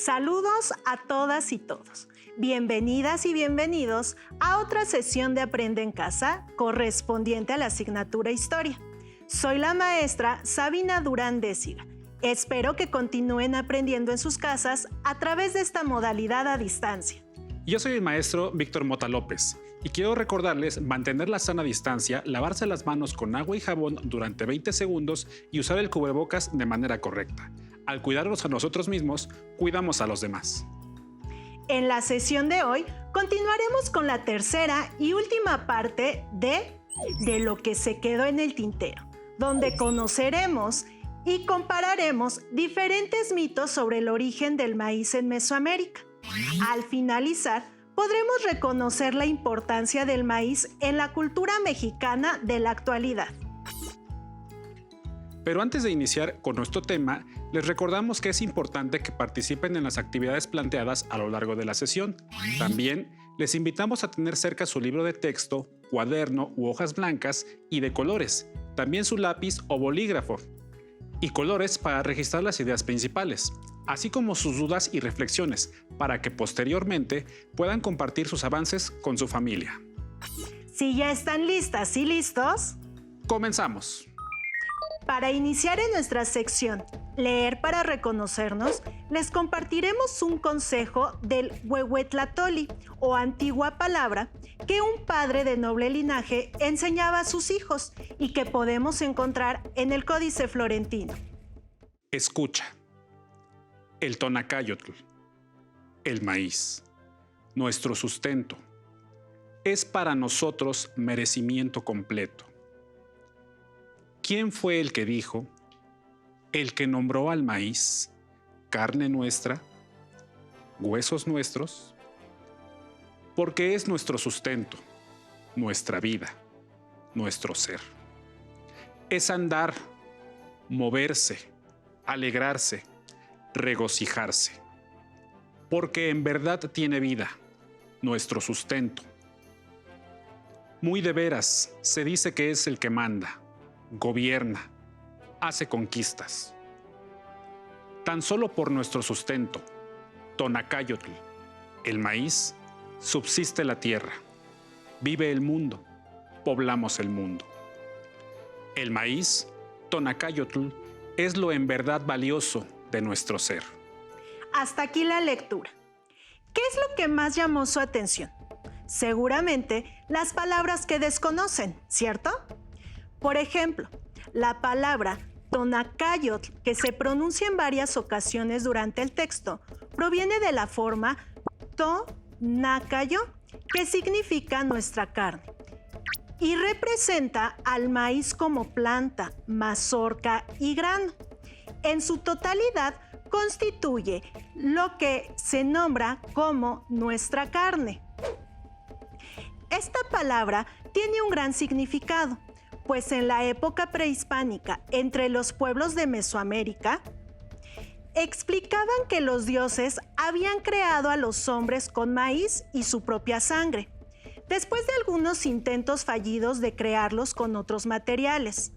Saludos a todas y todos. Bienvenidas y bienvenidos a otra sesión de Aprende en Casa correspondiente a la asignatura Historia. Soy la maestra Sabina Durán Déciga. Espero que continúen aprendiendo en sus casas a través de esta modalidad a distancia. Yo soy el maestro Víctor Mota López y quiero recordarles mantener la sana distancia, lavarse las manos con agua y jabón durante 20 segundos y usar el cubrebocas de manera correcta. Al cuidarnos a nosotros mismos, cuidamos a los demás. En la sesión de hoy continuaremos con la tercera y última parte de lo que se quedó en el tintero, donde conoceremos y compararemos diferentes mitos sobre el origen del maíz en Mesoamérica. Al finalizar, podremos reconocer la importancia del maíz en la cultura mexicana de la actualidad. Pero antes de iniciar con nuestro tema, les recordamos que es importante que participen en las actividades planteadas a lo largo de la sesión. También les invitamos a tener cerca su libro de texto, cuaderno u hojas blancas y de colores, también su lápiz o bolígrafo, y colores para registrar las ideas principales, así como sus dudas y reflexiones, para que posteriormente puedan compartir sus avances con su familia. Si ya están listas y listos, ¡comenzamos! Para iniciar en nuestra sección Leer para reconocernos, les compartiremos un consejo del Huehuetlatoli, o antigua palabra, que un padre de noble linaje enseñaba a sus hijos y que podemos encontrar en el Códice Florentino. Escucha. El tonacayotl, el maíz, nuestro sustento, es para nosotros merecimiento completo. ¿Quién fue el que dijo, el que nombró al maíz, carne nuestra, huesos nuestros? Porque es nuestro sustento, nuestra vida, nuestro ser. Es andar, moverse, alegrarse, regocijarse. Porque en verdad tiene vida, nuestro sustento. Muy de veras se dice que es el que manda, gobierna, hace conquistas. Tan solo por nuestro sustento, tonacayotl, el maíz, subsiste la tierra, vive el mundo, poblamos el mundo. El maíz, tonacayotl, es lo en verdad valioso de nuestro ser. Hasta aquí la lectura. ¿Qué es lo que más llamó su atención? Seguramente las palabras que desconocen, ¿cierto? Por ejemplo, la palabra tonacayotl, que se pronuncia en varias ocasiones durante el texto, proviene de la forma tonacayo, que significa nuestra carne, y representa al maíz como planta, mazorca y grano. En su totalidad constituye lo que se nombra como nuestra carne. Esta palabra tiene un gran significado, pues en la época prehispánica, entre los pueblos de Mesoamérica, explicaban que los dioses habían creado a los hombres con maíz y su propia sangre, después de algunos intentos fallidos de crearlos con otros materiales,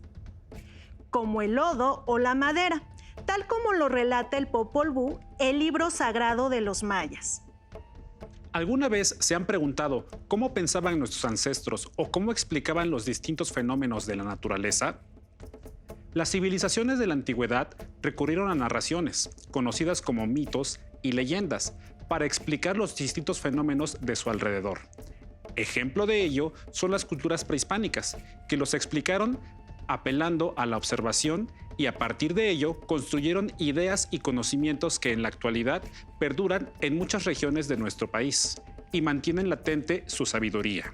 como el lodo o la madera, tal como lo relata el Popol Vuh, el libro sagrado de los mayas. ¿Alguna vez se han preguntado cómo pensaban nuestros ancestros o cómo explicaban los distintos fenómenos de la naturaleza? Las civilizaciones de la antigüedad recurrieron a narraciones, conocidas como mitos y leyendas, para explicar los distintos fenómenos de su alrededor. Ejemplo de ello son las culturas prehispánicas, que los explicaron apelando a la observación y a partir de ello construyeron ideas y conocimientos que en la actualidad perduran en muchas regiones de nuestro país y mantienen latente su sabiduría.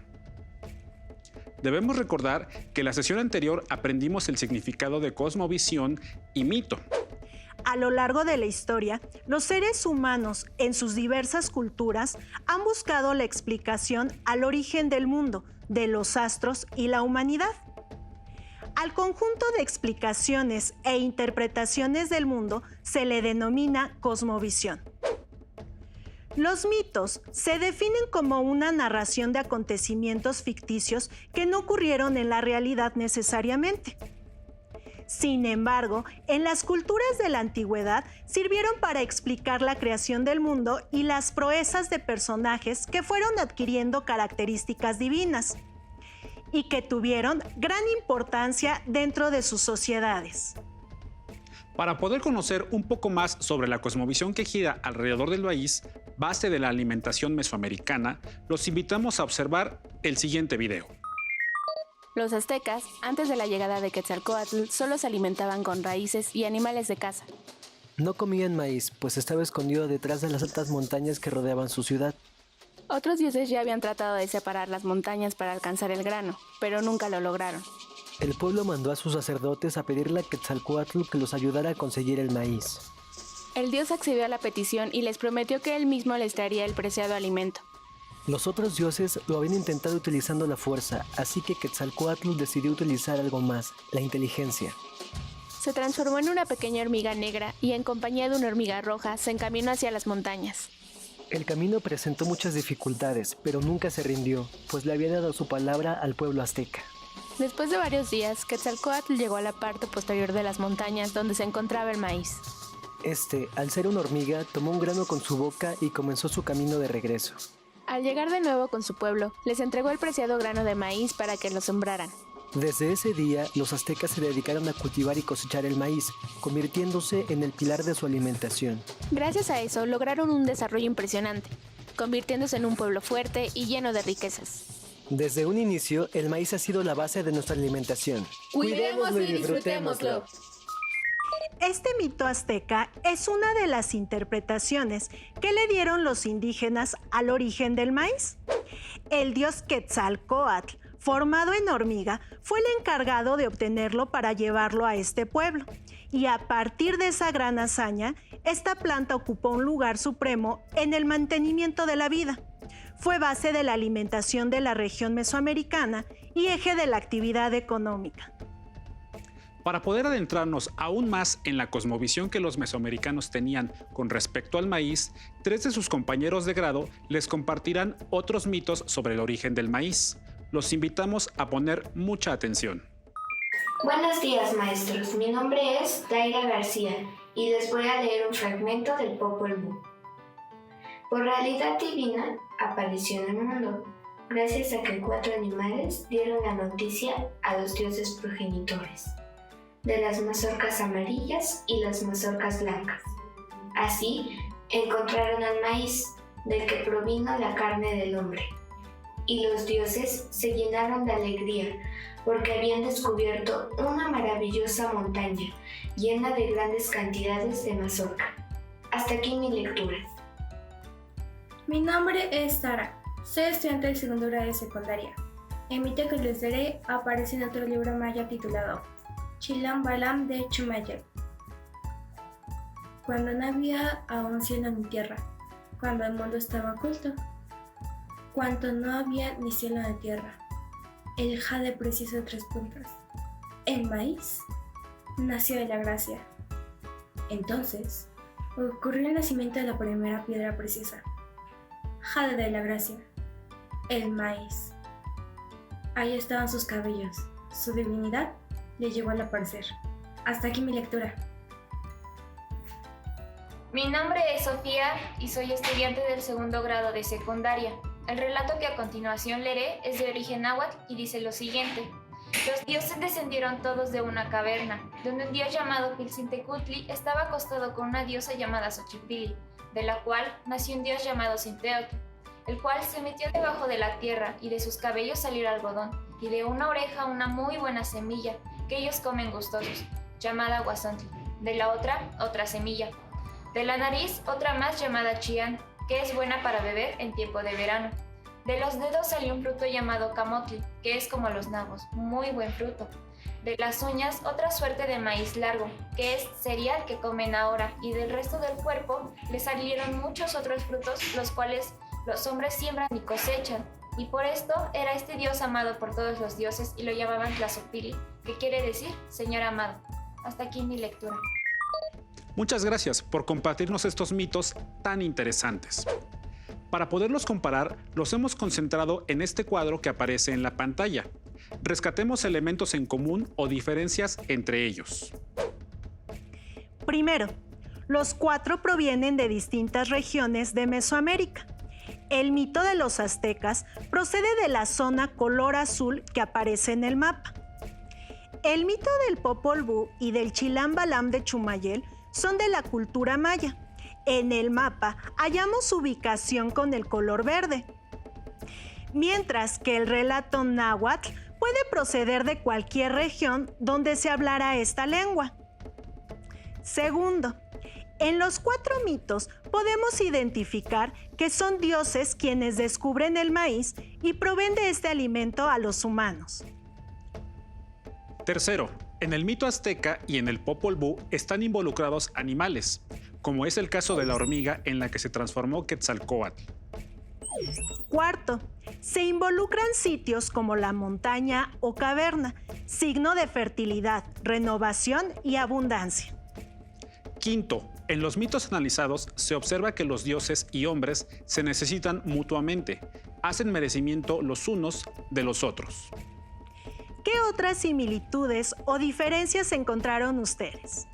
Debemos recordar que en la sesión anterior aprendimos el significado de cosmovisión y mito. A lo largo de la historia, los seres humanos en sus diversas culturas han buscado la explicación al origen del mundo, de los astros y la humanidad. Al conjunto de explicaciones e interpretaciones del mundo se le denomina cosmovisión. Los mitos se definen como una narración de acontecimientos ficticios que no ocurrieron en la realidad necesariamente. Sin embargo, en las culturas de la antigüedad sirvieron para explicar la creación del mundo y las proezas de personajes que fueron adquiriendo características divinas y que tuvieron gran importancia dentro de sus sociedades. Para poder conocer un poco más sobre la cosmovisión que gira alrededor del maíz, base de la alimentación mesoamericana, los invitamos a observar el siguiente video. Los aztecas, antes de la llegada de Quetzalcóatl, solo se alimentaban con raíces y animales de caza. No comían maíz, pues estaba escondido detrás de las altas montañas que rodeaban su ciudad. Otros dioses ya habían tratado de separar las montañas para alcanzar el grano, pero nunca lo lograron. El pueblo mandó a sus sacerdotes a pedirle a Quetzalcóatl que los ayudara a conseguir el maíz. El dios accedió a la petición y les prometió que él mismo les traería el preciado alimento. Los otros dioses lo habían intentado utilizando la fuerza, así que Quetzalcóatl decidió utilizar algo más, la inteligencia. Se transformó en una pequeña hormiga negra y en compañía de una hormiga roja se encaminó hacia las montañas. El camino presentó muchas dificultades, pero nunca se rindió, pues le había dado su palabra al pueblo azteca. Después de varios días, Quetzalcóatl llegó a la parte posterior de las montañas donde se encontraba el maíz. Al ser una hormiga, tomó un grano con su boca y comenzó su camino de regreso. Al llegar de nuevo con su pueblo, les entregó el preciado grano de maíz para que lo sembraran. Desde ese día, los aztecas se dedicaron a cultivar y cosechar el maíz, convirtiéndose en el pilar de su alimentación. Gracias a eso, lograron un desarrollo impresionante, convirtiéndose en un pueblo fuerte y lleno de riquezas. Desde un inicio, el maíz ha sido la base de nuestra alimentación. Cuidémoslo y disfrutémoslo. Este mito azteca es una de las interpretaciones que le dieron los indígenas al origen del maíz. El dios Quetzalcóatl, formado en hormiga, fue el encargado de obtenerlo para llevarlo a este pueblo. Y a partir de esa gran hazaña, esta planta ocupó un lugar supremo en el mantenimiento de la vida. Fue base de la alimentación de la región mesoamericana y eje de la actividad económica. Para poder adentrarnos aún más en la cosmovisión que los mesoamericanos tenían con respecto al maíz, 3 de sus compañeros de grado les compartirán otros mitos sobre el origen del maíz. Los invitamos a poner mucha atención. Buenos días, maestros. Mi nombre es Daira García y les voy a leer un fragmento del Popol Vuh. Por realidad divina, apareció en el mundo, gracias a que 4 animales dieron la noticia a los dioses progenitores de las mazorcas amarillas y las mazorcas blancas. Así, encontraron al maíz, del que provino la carne del hombre. Y los dioses se llenaron de alegría, porque habían descubierto una maravillosa montaña, llena de grandes cantidades de mazorca. Hasta aquí mi lectura. Mi nombre es Sara. Soy estudiante del segundo grado de secundaria. El mito que les daré aparece en otro libro maya titulado Chilam Balam de Chumayel. Cuando no había aún cielo ni tierra, cuando el mundo estaba oculto, cuando no había ni cielo ni tierra, el jade precioso de 3 puntas, el maíz, nació de la gracia. Entonces, ocurrió el nacimiento de la primera piedra preciosa, jade de la gracia, el maíz. Ahí estaban sus cabellos, su divinidad le llegó al aparecer. Hasta aquí mi lectura. Mi nombre es Sofía y soy estudiante del segundo grado de secundaria. El relato que a continuación leeré es de origen náhuatl y dice lo siguiente. Los dioses descendieron todos de una caverna, donde un dios llamado Pilcintecutli estaba acostado con una diosa llamada Xochipilli, de la cual nació un dios llamado Cinteotl, el cual se metió debajo de la tierra y de sus cabellos salió algodón, y de una oreja una muy buena semilla, que ellos comen gustosos, llamada Guasontli, de la otra semilla, de la nariz otra más llamada Chián, que es buena para beber en tiempo de verano. De los dedos salió un fruto llamado Camotli, que es como los nabos, muy buen fruto. De las uñas otra suerte de maíz largo, que es cereal que comen ahora, y del resto del cuerpo le salieron muchos otros frutos, los cuales los hombres siembran y cosechan. Y por esto era este dios amado por todos los dioses y lo llamaban Tlazopili, que quiere decir Señor amado. Hasta aquí mi lectura. Muchas gracias por compartirnos estos mitos tan interesantes. Para poderlos comparar, los hemos concentrado en este cuadro que aparece en la pantalla. Rescatemos elementos en común o diferencias entre ellos. Primero, los 4 provienen de distintas regiones de Mesoamérica. El mito de los aztecas procede de la zona color azul que aparece en el mapa. El mito del Popol Vuh y del Chilam Balam de Chumayel son de la cultura maya. En el mapa hallamos su ubicación con el color verde. Mientras que el relato náhuatl puede proceder de cualquier región donde se hablara esta lengua. Segundo, en los 4 mitos podemos identificar que son dioses quienes descubren el maíz y proveen de este alimento a los humanos. Tercero, en el mito azteca y en el Popol Vuh están involucrados animales, como es el caso de la hormiga en la que se transformó Quetzalcóatl. Cuarto, se involucran sitios como la montaña o caverna, signo de fertilidad, renovación y abundancia. Quinto, en los mitos analizados se observa que los dioses y hombres se necesitan mutuamente, hacen merecimiento los unos de los otros. ¿Qué otras similitudes o diferencias encontraron ustedes?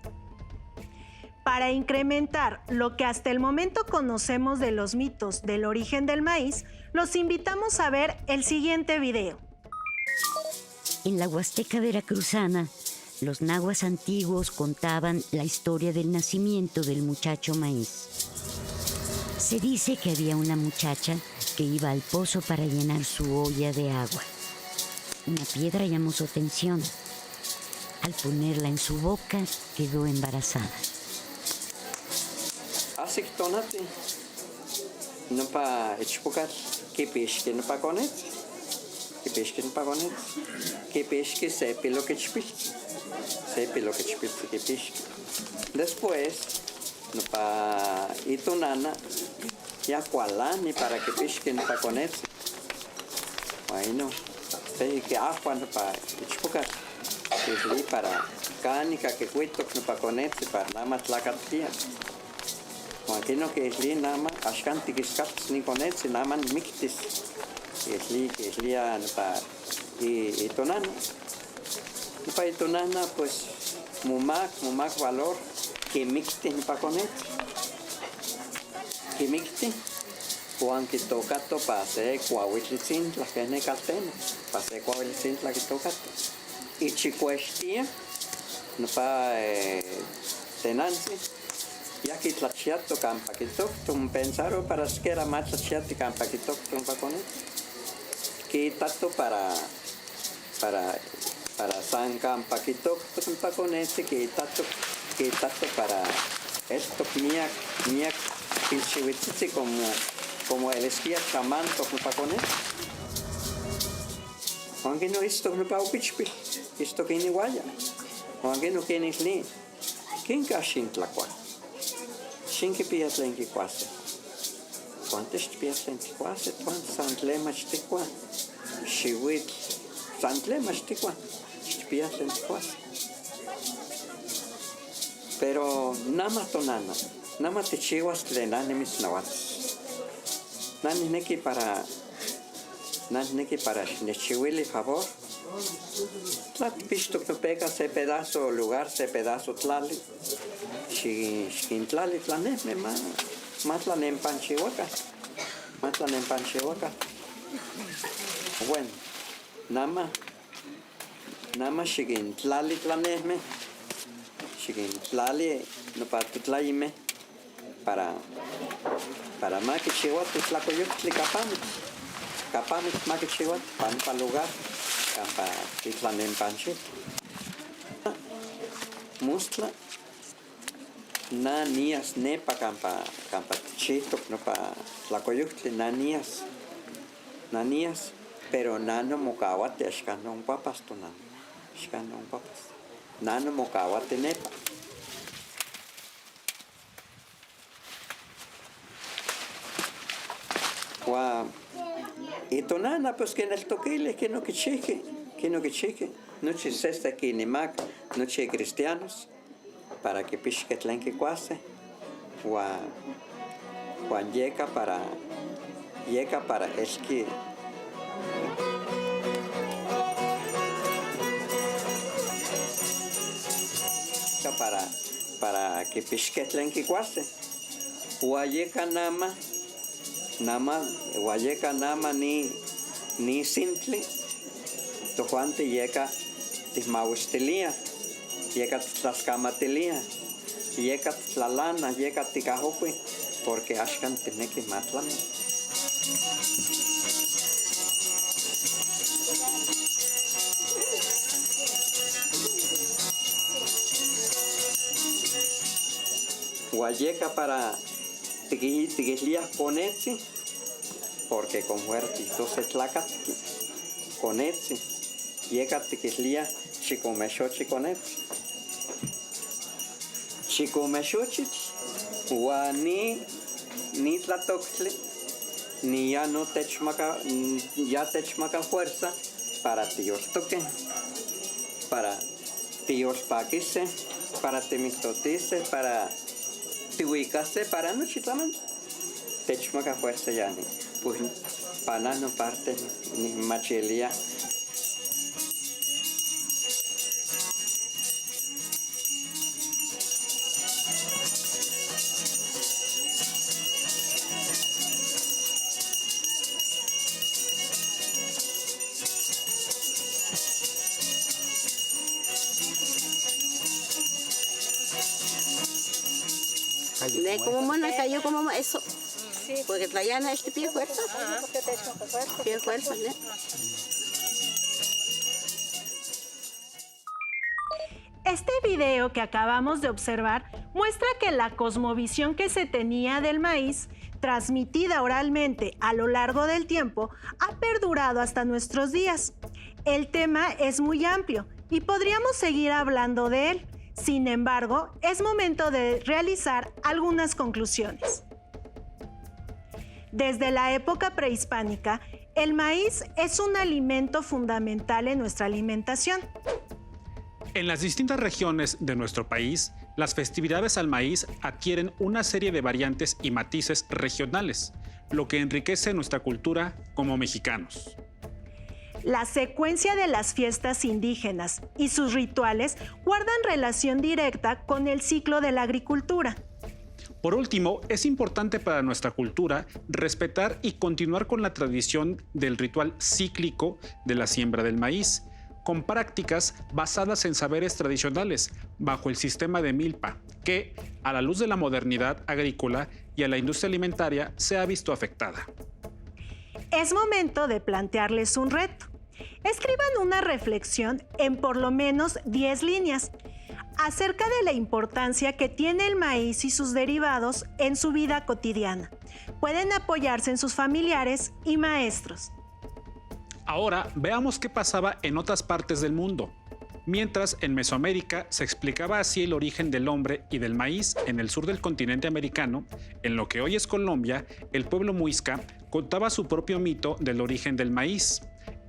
Para incrementar lo que hasta el momento conocemos de los mitos del origen del maíz, los invitamos a ver el siguiente video. En la Huasteca veracruzana, los nahuas antiguos contaban la historia del nacimiento del muchacho maíz. Se dice que había una muchacha que iba al pozo para llenar su olla de agua. Una piedra llamó su atención. Al ponerla en su boca, quedó embarazada. Así que tonate, no para explicar qué pesque no para conet, qué pesque no para conet, qué pesque sepe lo que explique, qué pesque. Después, no para itonana, ya cualani para que pesque no para conet. Bueno, sé que agua no para explicar, que es para cánica que cuento no para conet, para nada más la cartilla. Aquí no que es li nada más, ascanti que escapas ni con él, nada más mixtis. Que es li para y tonana. Y para tonana pues mumak valor que mixtis ni para con él. Que mixtis, o aunque toca to pase cuahuitlizin la que ne cartena, pase cuahuitlizin la que toca. Y chicuestia, no para tenancy. Ya que tlachiato campa que toctum pensaron para que era más tlachiato campa que toctum para con él. Que tanto para san campa que toctum para con él, que tanto para esto miak pilchivitzi como el esquía chamán toctum para con él. Aunque no esto no para upichpil, esto que ni guaya. Aunque no que ni sli. ¿Quién cashin tlacual? Shinki piatlen ki kwase. ¿Cuántos piatlen ki kwase? ¿Cuántos santlema chtikwa? Shiwit santlema chtikwa. Piatlen ki kwase. Pero nama tonana, nama te chiwas tlenane mis nawats. Nani neki para nechiwili favor. Tlat pishtuk no pega se pedazo lugar, se pedazo tlali. Xquintlali tlanehme matlanem panchihuaca. Bueno, nama xquintlali tlanehme, xquintlali no patutlaime para maquichihuat tlacoyuctli capamit maquichihuat para lugar campa titlanem panchit. Mustla na nias nepa campa chitok no pa tlacoyuctli na nias pero nano mocawate axcanon papas nano mocawate nepa y tonana pues que en el toquile que no que cheque noche sexta que ni mac noche cristianos para que pisquetlen que cuase Juan llega para esqui para que pesquetlen que cuase. Huayeca nama ni simple. Tojuante yeca tismaustelia, yeca tlascamatelia, yeca tlalana, yeca ticajoque, porque ashkan tiene que matlan. Huayeca para tiquilías ponetsi, porque con huertitos se tlacat conetsi, yeca tiquilías chicomexochi conetsi. Chicomexochi, ni tlatoctli, ni ya no techmaca fuerza para tíos toque, para tíos paquise, para temistotice, para tihuicase, para no chitlaman. Techmaca fuerza ya ni, pues para no parte ni machelia. De como mano cayó como eso. Sí. Porque traían a este pie fuerza. Pie fuerza, ¿no? Este video que acabamos de observar muestra que la cosmovisión que se tenía del maíz, transmitida oralmente a lo largo del tiempo, ha perdurado hasta nuestros días. El tema es muy amplio y podríamos seguir hablando de él. Sin embargo, es momento de realizar algunas conclusiones. Desde la época prehispánica, el maíz es un alimento fundamental en nuestra alimentación. En las distintas regiones de nuestro país, las festividades al maíz adquieren una serie de variantes y matices regionales, lo que enriquece nuestra cultura como mexicanos. La secuencia de las fiestas indígenas y sus rituales guardan relación directa con el ciclo de la agricultura. Por último, es importante para nuestra cultura respetar y continuar con la tradición del ritual cíclico de la siembra del maíz, con prácticas basadas en saberes tradicionales bajo el sistema de milpa, que, a la luz de la modernidad agrícola y a la industria alimentaria, se ha visto afectada. Es momento de plantearles un reto. Escriban una reflexión en por lo menos 10 líneas acerca de la importancia que tiene el maíz y sus derivados en su vida cotidiana. Pueden apoyarse en sus familiares y maestros. Ahora veamos qué pasaba en otras partes del mundo. Mientras en Mesoamérica se explicaba así el origen del hombre y del maíz en el sur del continente americano, en lo que hoy es Colombia, el pueblo muisca contaba su propio mito del origen del maíz.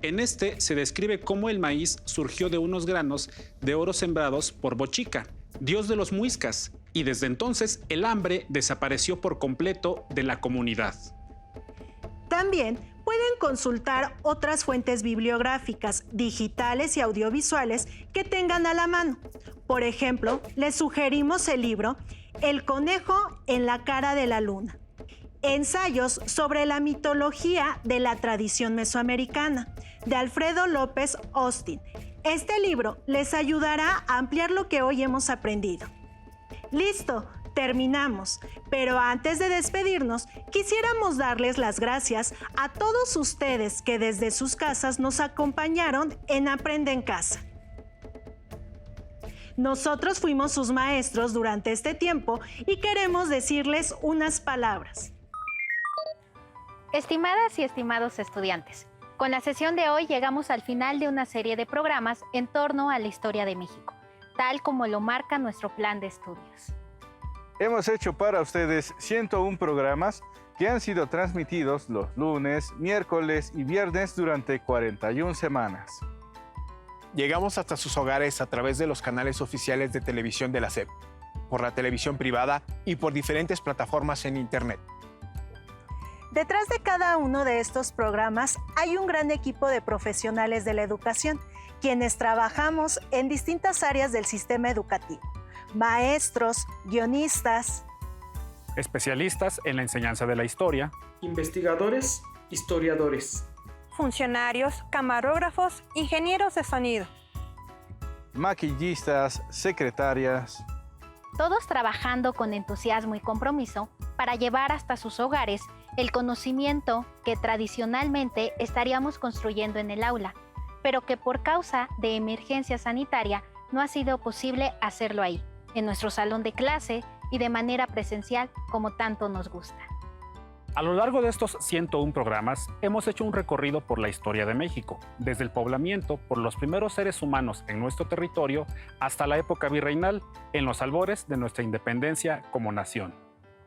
En este se describe cómo el maíz surgió de unos granos de oro sembrados por Bochica, dios de los muiscas, y desde entonces el hambre desapareció por completo de la comunidad. También pueden consultar otras fuentes bibliográficas, digitales y audiovisuales que tengan a la mano. Por ejemplo, les sugerimos el libro El conejo en la cara de la luna. Ensayos sobre la mitología de la tradición mesoamericana, de Alfredo López Austin. Este libro les ayudará a ampliar lo que hoy hemos aprendido. ¡Listo! Terminamos, pero antes de despedirnos, quisiéramos darles las gracias a todos ustedes que desde sus casas nos acompañaron en Aprende en Casa. Nosotros fuimos sus maestros durante este tiempo y queremos decirles unas palabras. Estimadas y estimados estudiantes, con la sesión de hoy llegamos al final de una serie de programas en torno a la historia de México, tal como lo marca nuestro plan de estudios. Hemos hecho para ustedes 101 programas que han sido transmitidos los lunes, miércoles y viernes durante 41 semanas. Llegamos hasta sus hogares a través de los canales oficiales de televisión de la SEP, por la televisión privada y por diferentes plataformas en Internet. Detrás de cada uno de estos programas hay un gran equipo de profesionales de la educación, quienes trabajamos en distintas áreas del sistema educativo, maestros, guionistas, especialistas en la enseñanza de la historia, investigadores, historiadores, funcionarios, camarógrafos, ingenieros de sonido, maquillistas, secretarias. Todos trabajando con entusiasmo y compromiso para llevar hasta sus hogares el conocimiento que tradicionalmente estaríamos construyendo en el aula, pero que por causa de emergencia sanitaria no ha sido posible hacerlo ahí, en nuestro salón de clase y de manera presencial como tanto nos gusta. A lo largo de estos 101 programas, hemos hecho un recorrido por la historia de México, desde el poblamiento por los primeros seres humanos en nuestro territorio hasta la época virreinal, en los albores de nuestra independencia como nación.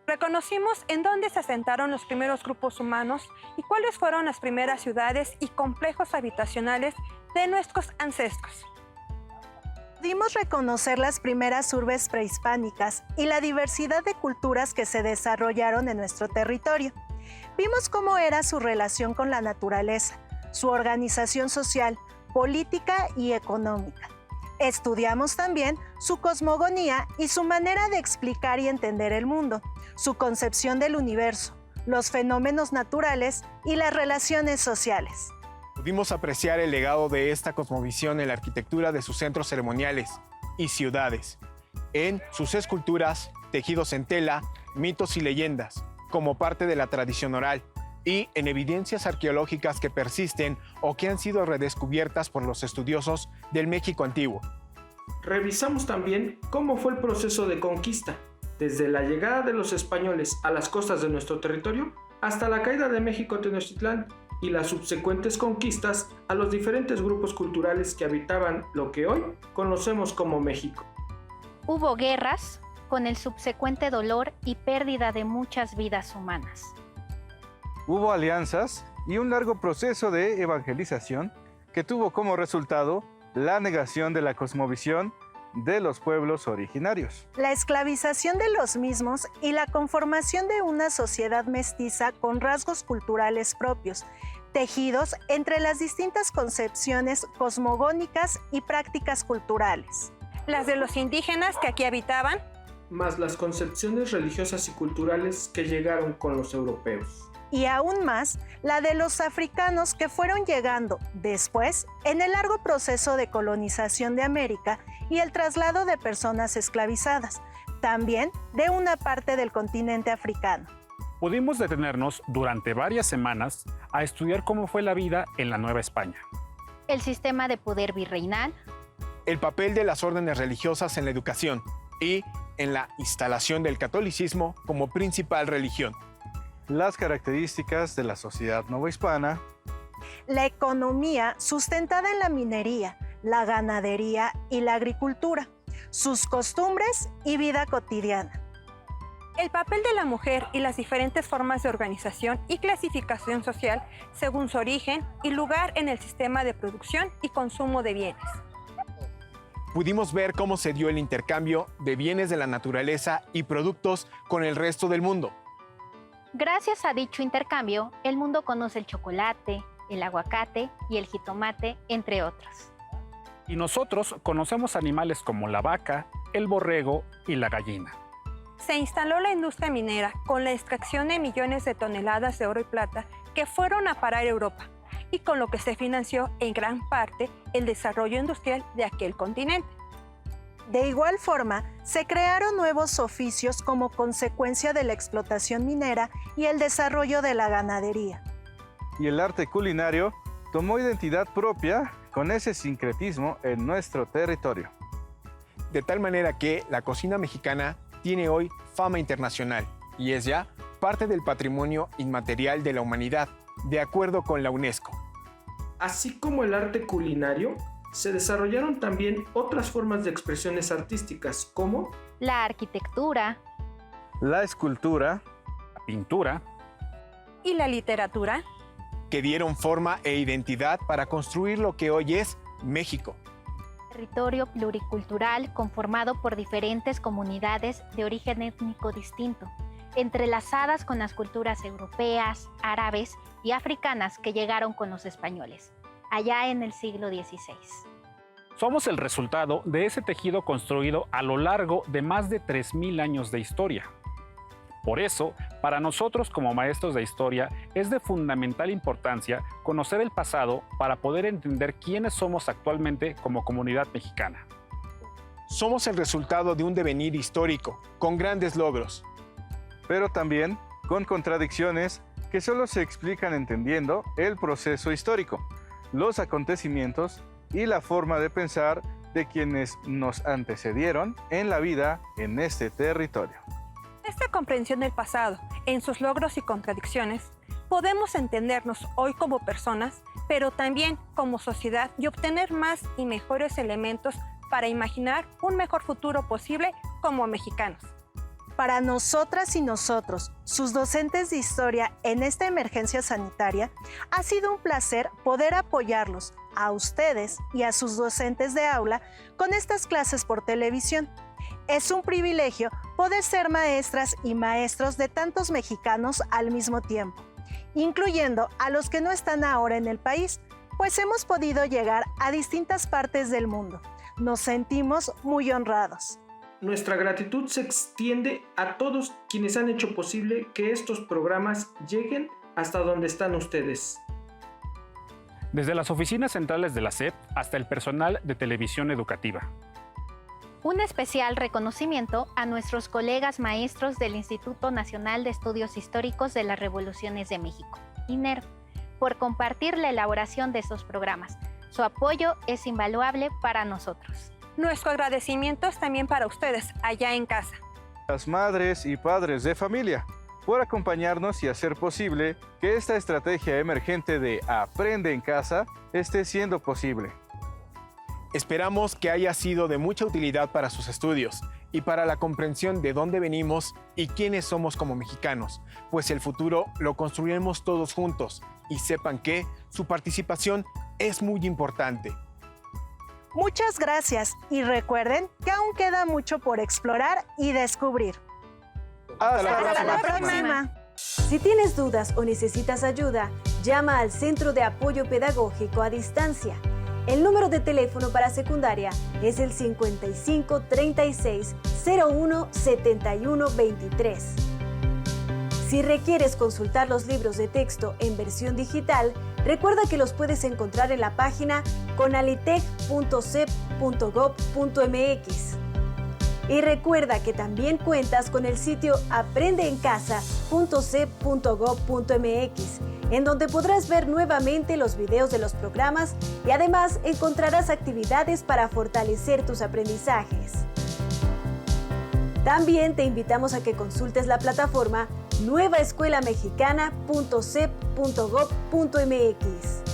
Reconocimos en dónde se asentaron los primeros grupos humanos y cuáles fueron las primeras ciudades y complejos habitacionales de nuestros ancestros. Pudimos reconocer las primeras urbes prehispánicas y la diversidad de culturas que se desarrollaron en nuestro territorio. Vimos cómo era su relación con la naturaleza, su organización social, política y económica. Estudiamos también su cosmogonía y su manera de explicar y entender el mundo, su concepción del universo, los fenómenos naturales y las relaciones sociales. Pudimos apreciar el legado de esta cosmovisión en la arquitectura de sus centros ceremoniales y ciudades, en sus esculturas, tejidos en tela, mitos y leyendas, como parte de la tradición oral, y en evidencias arqueológicas que persisten o que han sido redescubiertas por los estudiosos del México antiguo. Revisamos también cómo fue el proceso de conquista, desde la llegada de los españoles a las costas de nuestro territorio hasta la caída de México Tenochtitlán y las subsecuentes conquistas a los diferentes grupos culturales que habitaban lo que hoy conocemos como México. Hubo guerras con el subsecuente dolor y pérdida de muchas vidas humanas. Hubo alianzas y un largo proceso de evangelización que tuvo como resultado la negación de la cosmovisión de los pueblos originarios. La esclavización de los mismos y la conformación de una sociedad mestiza con rasgos culturales propios, tejidos entre las distintas concepciones cosmogónicas y prácticas culturales. Las de los indígenas que aquí habitaban, más las concepciones religiosas y culturales que llegaron con los europeos. Y aún más, la de los africanos que fueron llegando después en el largo proceso de colonización de América y el traslado de personas esclavizadas, también de una parte del continente africano. Pudimos detenernos durante varias semanas a estudiar cómo fue la vida en la Nueva España. El sistema de poder virreinal, el papel de las órdenes religiosas en la educación y en la instalación del catolicismo como principal religión. Las características de la sociedad novohispana, la economía sustentada en la minería, la ganadería y la agricultura, sus costumbres y vida cotidiana. El papel de la mujer y las diferentes formas de organización y clasificación social según su origen y lugar en el sistema de producción y consumo de bienes. Pudimos ver cómo se dio el intercambio de bienes de la naturaleza y productos con el resto del mundo. Gracias a dicho intercambio, el mundo conoce el chocolate, el aguacate y el jitomate, entre otros. Y nosotros conocemos animales como la vaca, el borrego y la gallina. Se instaló la industria minera con la extracción de millones de toneladas de oro y plata que fueron a parar a Europa y con lo que se financió en gran parte el desarrollo industrial de aquel continente. De igual forma, se crearon nuevos oficios como consecuencia de la explotación minera y el desarrollo de la ganadería. Y el arte culinario tomó identidad propia con ese sincretismo en nuestro territorio. De tal manera que la cocina mexicana tiene hoy fama internacional y es ya parte del patrimonio inmaterial de la humanidad, de acuerdo con la UNESCO. Así como el arte culinario, se desarrollaron también otras formas de expresiones artísticas como la arquitectura, la escultura, la pintura y la literatura, que dieron forma e identidad para construir lo que hoy es México. Territorio pluricultural conformado por diferentes comunidades de origen étnico distinto, entrelazadas con las culturas europeas, árabes y africanas que llegaron con los españoles, allá en el siglo XVI. Somos el resultado de ese tejido construido a lo largo de más de 3,000 años de historia. Por eso, para nosotros como maestros de historia, es de fundamental importancia conocer el pasado para poder entender quiénes somos actualmente como comunidad mexicana. Somos el resultado de un devenir histórico, con grandes logros. Pero también con contradicciones que solo se explican entendiendo el proceso histórico, los acontecimientos y la forma de pensar de quienes nos antecedieron en la vida en este territorio. Esta comprensión del pasado, en sus logros y contradicciones, podemos entendernos hoy como personas, pero también como sociedad y obtener más y mejores elementos para imaginar un mejor futuro posible como mexicanos. Para nosotras y nosotros, sus docentes de historia en esta emergencia sanitaria, ha sido un placer poder apoyarlos a ustedes y a sus docentes de aula con estas clases por televisión. Es un privilegio poder ser maestras y maestros de tantos mexicanos al mismo tiempo, incluyendo a los que no están ahora en el país, pues hemos podido llegar a distintas partes del mundo. Nos sentimos muy honrados. Nuestra gratitud se extiende a todos quienes han hecho posible que estos programas lleguen hasta donde están ustedes. Desde las oficinas centrales de la SEP hasta el personal de televisión educativa. Un especial reconocimiento a nuestros colegas maestros del Instituto Nacional de Estudios Históricos de las Revoluciones de México, INER, por compartir la elaboración de estos programas. Su apoyo es invaluable para nosotros. Nuestro agradecimiento es también para ustedes, allá en casa. Las madres y padres de familia, por acompañarnos y hacer posible que esta estrategia emergente de Aprende en Casa esté siendo posible. Esperamos que haya sido de mucha utilidad para sus estudios y para la comprensión de dónde venimos y quiénes somos como mexicanos, pues el futuro lo construiremos todos juntos y sepan que su participación es muy importante. Muchas gracias y recuerden que aún queda mucho por explorar y descubrir. Hasta la próxima. Si tienes dudas o necesitas ayuda, llama al Centro de Apoyo Pedagógico a Distancia. El número de teléfono para secundaria es el 55 36 01 71 23. Si requieres consultar los libros de texto en versión digital, recuerda que los puedes encontrar en la página conalitec.cep.gov.mx. Y recuerda que también cuentas con el sitio aprendeencasa.cep.gov.mx, en donde podrás ver nuevamente los videos de los programas y además encontrarás actividades para fortalecer tus aprendizajes. También te invitamos a que consultes la plataforma nuevaescuelamexicana.cep.gov.mx.